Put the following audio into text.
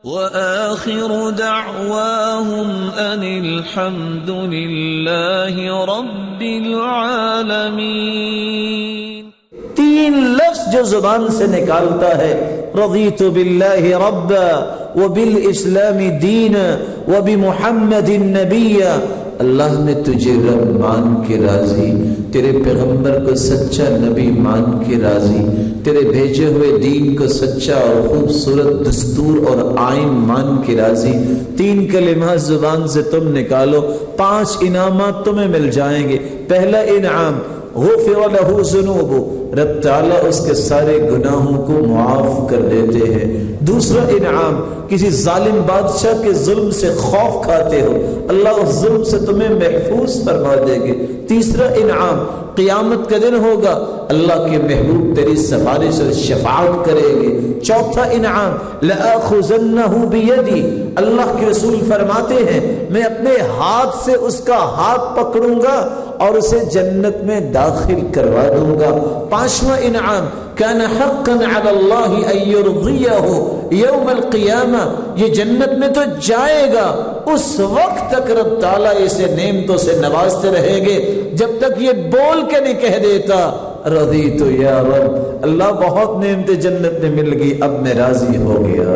وآخر دعواهم أن الحمد لله رب العالمين. 3 لفظ جو زبان سے نکالتا ہے، رضیت باللہ ربا وبالاسلام دینا وبمحمد نبیا. اللہ نے تجھے رب مان کے راضی، تیرے پیغمبر کو سچا نبی مان کے راضی، تیرے بھیجے ہوئے دین کو سچا اور خوبصورت دستور اور آئین مان کے راضی. 3 کلمات زبان سے تم نکالو، 5 انعامات تمہیں مل جائیں گے. پہلا انعام، غفر له ذنوبہ، رب تعالیٰ اس کے سارے گناہوں کو معاف کر دیتے ہیں. دوسرا انعام، کسی ظالم بادشاہ کے ظلم سے خوف کھاتے ہو، اللہ اس ظلم سے تمہیں محفوظ فرما دے گے. تیسرا انعام، قیامت کا دن ہوگا، اللہ کے محبوب تیری سفارش اور شفاعت کریں گے. چوتھا انعام، لآخذنہ بیدی، اللہ کے رسول فرماتے ہیں میں اپنے ہاتھ سے اس کا ہاتھ پکڑوں گا اور اسے جنت میں داخل کروا دوں گا. پانچواں انعام، کان حقا علی اللہ ان یرضیہ یوم القیامہ، یہ جنت میں تو جائے گا، اس وقت تک رب تعالیٰ اسے نعمتوں سے نوازتے رہیں گے جب تک یہ بول کے نہیں کہہ دیتا رضیت یا رب، اللہ بہت نعمتیں جنت میں مل گئی، اب میں راضی ہو گیا.